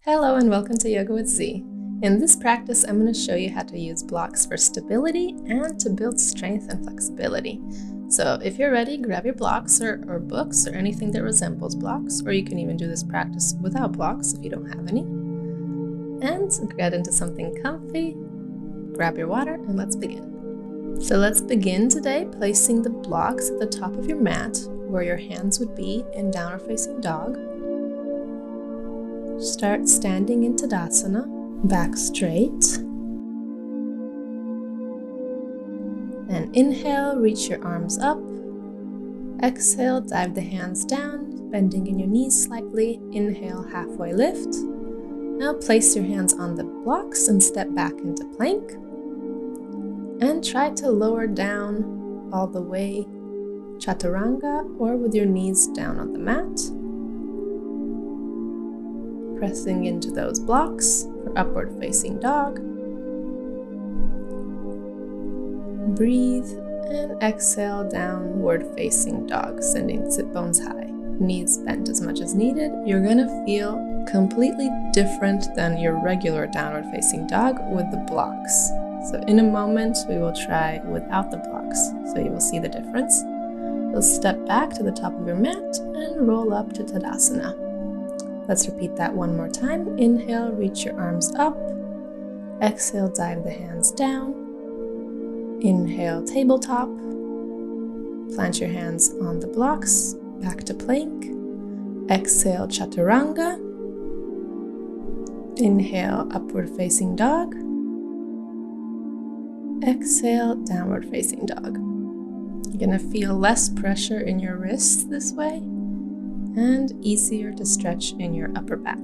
Hello and welcome to Yoga with Z. In this practice, I'm going to show you how to use blocks for stability and to build strength and flexibility. So if you're ready, grab your blocks or books or anything that resembles blocks, or you can even do this practice without blocks if you don't have any. And get into something comfy, grab your water, and let's begin. So let's begin today placing the blocks at the top of your mat where your hands would be in downward facing dog. Start standing in Tadasana, back straight. And inhale, reach your arms up. Exhale, dive the hands down, bending in your knees slightly. Inhale, halfway lift. Now place your hands on the blocks and step back into plank. And try to lower down all the way, chaturanga, or with your knees down on the mat. Pressing into those blocks for upward facing dog. Breathe and exhale, downward facing dog, sending sit bones high. Knees bent as much as needed. You're gonna feel completely different than your regular downward facing dog with the blocks. So in a moment, we will try without the blocks, so you will see the difference. You'll step back to the top of your mat and roll up to Tadasana. Let's repeat that one more time. Inhale, reach your arms up. Exhale, dive the hands down. Inhale, tabletop. Plant your hands on the blocks, back to plank. Exhale, chaturanga. Inhale, upward facing dog. Exhale, downward facing dog. You're gonna feel less pressure in your wrists this way, and easier to stretch in your upper back.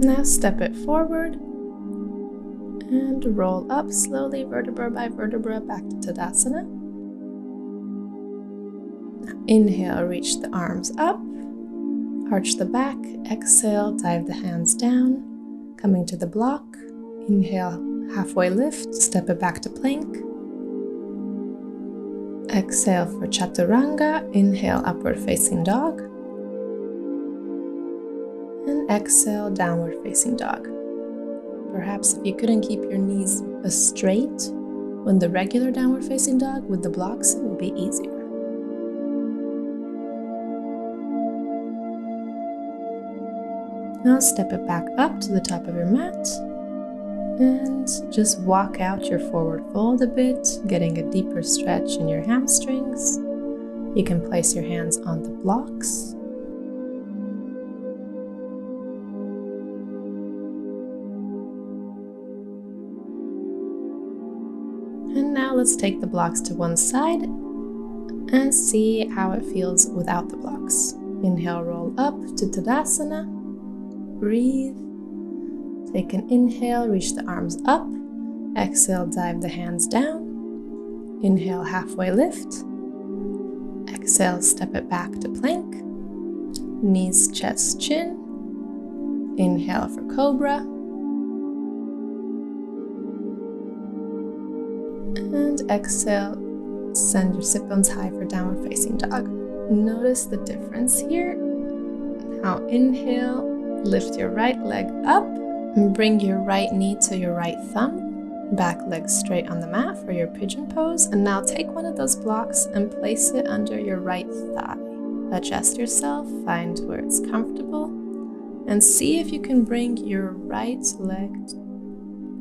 Now step it forward and roll up slowly, vertebra by vertebra, back to Tadasana. Now inhale, reach the arms up, arch the back, exhale, dive the hands down, coming to the block. Inhale, halfway lift, step it back to plank. Exhale for chaturanga, inhale, upward facing dog. And exhale, downward facing dog. Perhaps if you couldn't keep your knees straight when the regular downward facing dog with the blocks, it would be easier. Now step it back up to the top of your mat. And just walk out your forward fold a bit, getting a deeper stretch in your hamstrings. You can place your hands on the blocks. And now let's take the blocks to one side and see how it feels without the blocks. Inhale, roll up to Tadasana. Breathe. Take an inhale, reach the arms up. Exhale, dive the hands down. Inhale, halfway lift. Exhale, step it back to plank. Knees, chest, chin. Inhale for cobra. And exhale, send your sit bones high for downward facing dog. Notice the difference here. Now inhale, lift your right leg up. Bring your right knee to your right thumb, back leg straight on the mat for your pigeon pose, and now take one of those blocks and place it under your right thigh. Adjust yourself, find where it's comfortable, and see if you can bring your right leg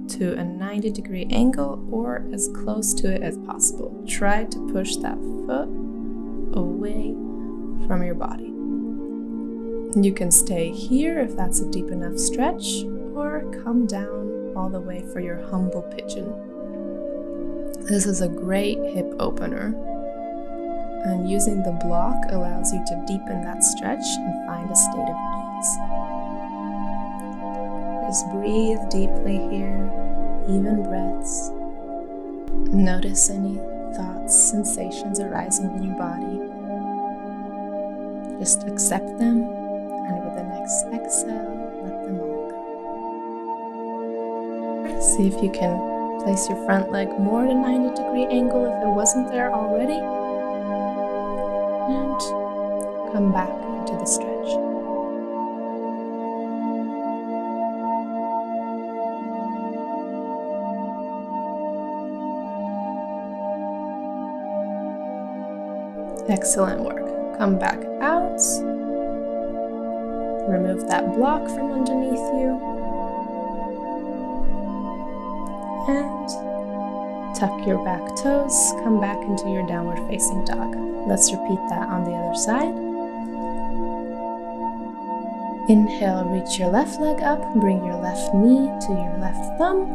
to a 90-degree angle or as close to it as possible. Try to push that foot away from your body. You can stay here if that's a deep enough stretch, or come down all the way for your humble pigeon. This is a great hip opener, and using the block allows you to deepen that stretch and find a state of ease. Just breathe deeply here, even breaths. Notice any thoughts, sensations arising in your body. Just accept them, and with the next exhale, let them all go. See if you can Place your front leg more than 90-degree angle if it wasn't there already. And come back into the stretch. Excellent work. Come back out. Remove that block from underneath you. And tuck your back toes. Come back into your downward facing dog. Let's repeat that on the other side. Inhale, reach your left leg up. Bring your left knee to your left thumb.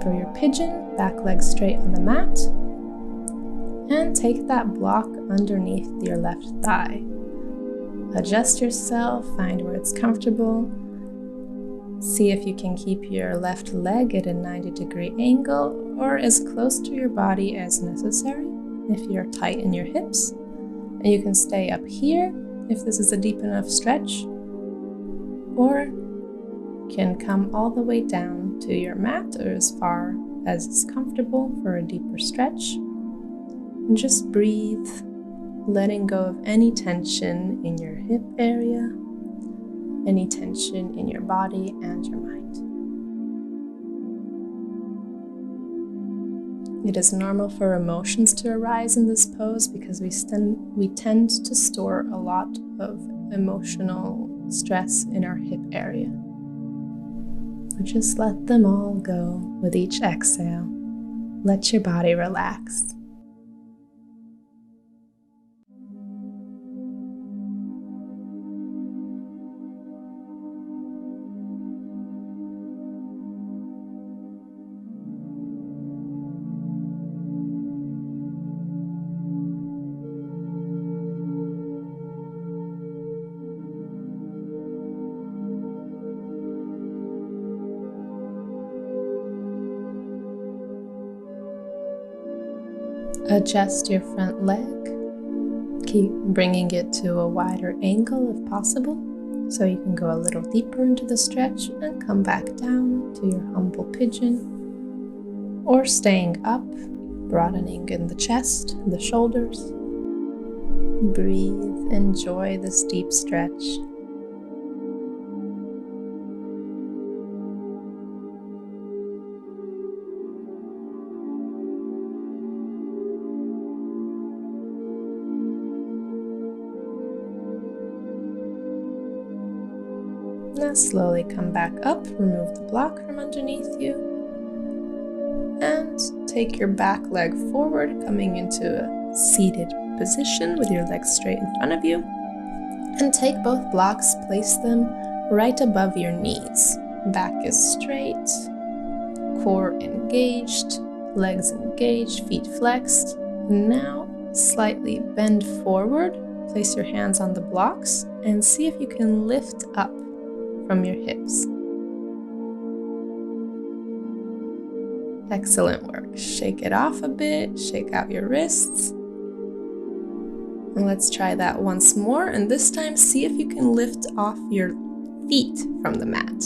For your pigeon, back leg straight on the mat. And take that block underneath your left thigh. Adjust yourself, find where it's comfortable. See if you can keep your left leg at a 90-degree angle or as close to your body as necessary if you're tight in your hips. And you can stay up here if this is a deep enough stretch, or can come all the way down to your mat or as far as is comfortable for a deeper stretch. And just breathe, letting go of any tension in your hip area, any tension in your body and your mind. It is normal for emotions to arise in this pose because we tend to store a lot of emotional stress in our hip area. But just let them all go with each exhale. Let your body relax. Adjust your front leg. Keep bringing it to a wider angle if possible, so you can go a little deeper into the stretch and come back down to your humble pigeon, or staying up, broadening in the chest, the shoulders. Breathe, enjoy this deep stretch. Now slowly come back up, remove the block from underneath you, and take your back leg forward, coming into a seated position with your legs straight in front of you. And take both blocks, place them right above your knees. Back is straight, core engaged, legs engaged, feet flexed. Now slightly bend forward, place your hands on the blocks, and see if you can lift up from your hips. Excellent work. Shake it off a bit, shake out your wrists. And let's try that once more, and this time see if you can lift off your feet from the mat.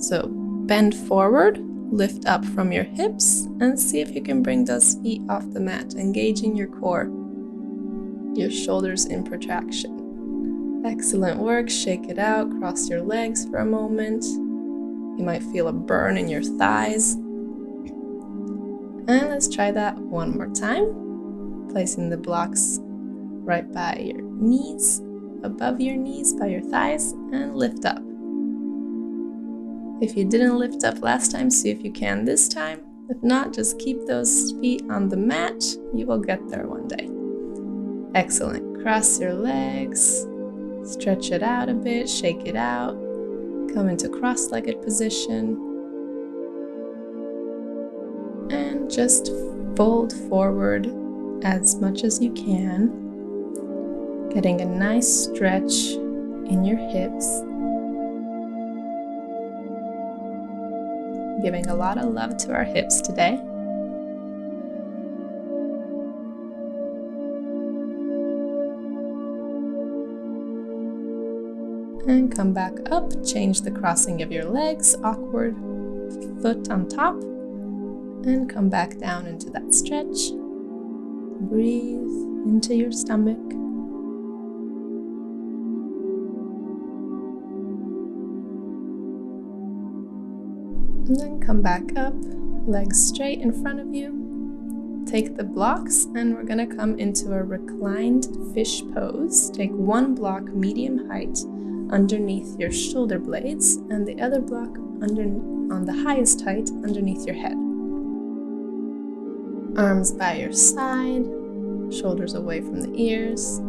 So bend forward, lift up from your hips, and see if you can bring those feet off the mat, engaging your core, your shoulders in protraction. Excellent work. Shake it out, cross your legs for a moment. You might feel a burn in your thighs. And let's try that one more time. Placing the blocks right by your knees, above your knees, by your thighs, and lift up. If you didn't lift up last time, see if you can this time. If not, just keep those feet on the mat. You will get there one day. Excellent. Cross your legs. Stretch it out a bit, shake it out, come into cross-legged position, and just fold forward as much as you can, getting a nice stretch in your hips, giving a lot of love to our hips today. And come back up, change the crossing of your legs, awkward foot on top, and come back down into that stretch. Breathe into your stomach. And then come back up, legs straight in front of you. Take the blocks and we're gonna come into a reclined fish pose. Take one block medium height underneath your shoulder blades and the other block on the highest height underneath your head. Arms by your side, shoulders away from the ears.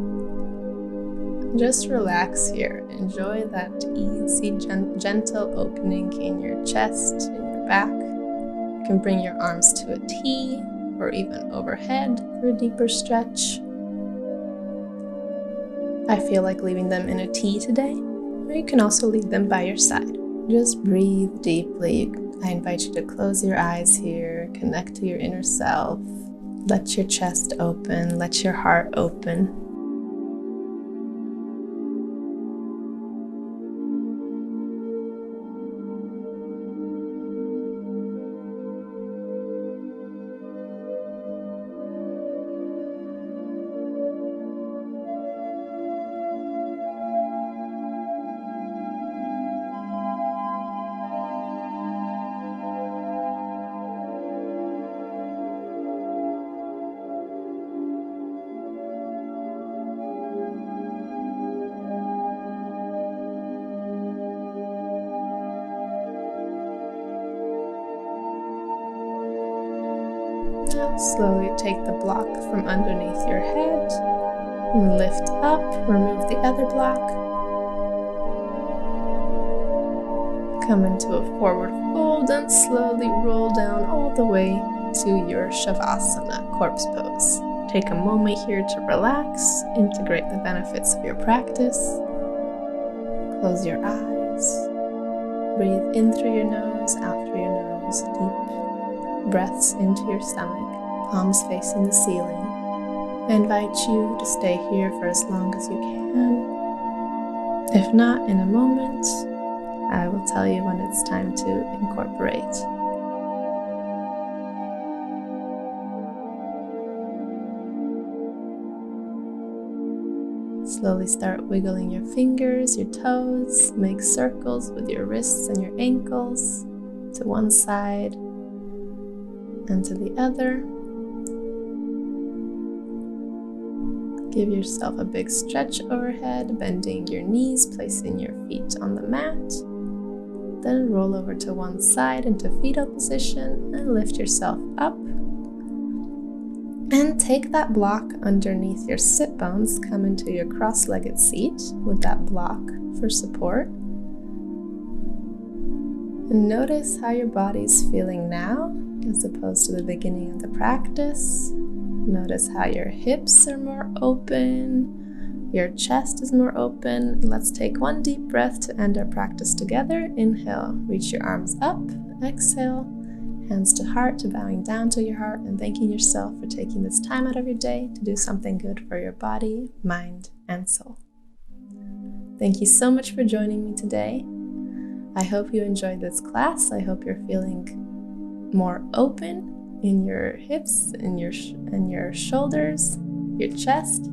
Just relax here. Enjoy that easy, gentle opening in your chest, in your back. You can bring your arms to a T or even overhead for a deeper stretch. I feel like leaving them in a T today, or you can also leave them by your side. Just breathe deeply. I invite you to close your eyes here, connect to your inner self. Let your chest open, let your heart open. Now slowly take the block from underneath your head and lift up, remove the other block. Come into a forward fold and slowly roll down all the way to your Shavasana, corpse pose. Take a moment here to relax, integrate the benefits of your practice. Close your eyes. Breathe in through your nose, out through your nose. Deep breaths into your stomach, palms facing the ceiling. I invite you to stay here for as long as you can. If not, in a moment, I will tell you when it's time to incorporate. Slowly start wiggling your fingers, your toes. Make circles with your wrists and your ankles to one side and to the other. Give yourself a big stretch overhead, bending your knees, placing your feet on the mat. Then roll over to one side into fetal position and lift yourself up. And take that block underneath your sit bones, come into your cross-legged seat with that block for support. And notice how your body's feeling now as opposed to the beginning of the practice. Notice how your hips are more open, your chest is more open. Let's take one deep breath to end our practice together. Inhale, reach your arms up. Exhale, hands to heart, to bowing down to your heart and thanking yourself for taking this time out of your day to do something good for your body, mind, and soul. Thank you so much for joining me today. I hope you enjoyed this class. I hope you're feeling more open in your hips, in your shoulders, your chest,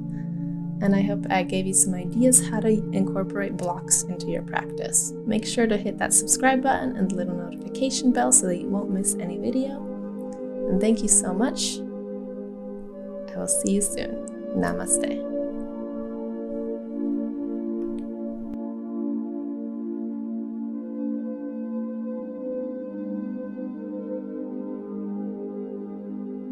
and I hope I gave you some ideas how to incorporate blocks into your practice. Make sure to hit that subscribe button and the little notification bell so that you won't miss any video. And thank you so much. I will see you soon. Namaste.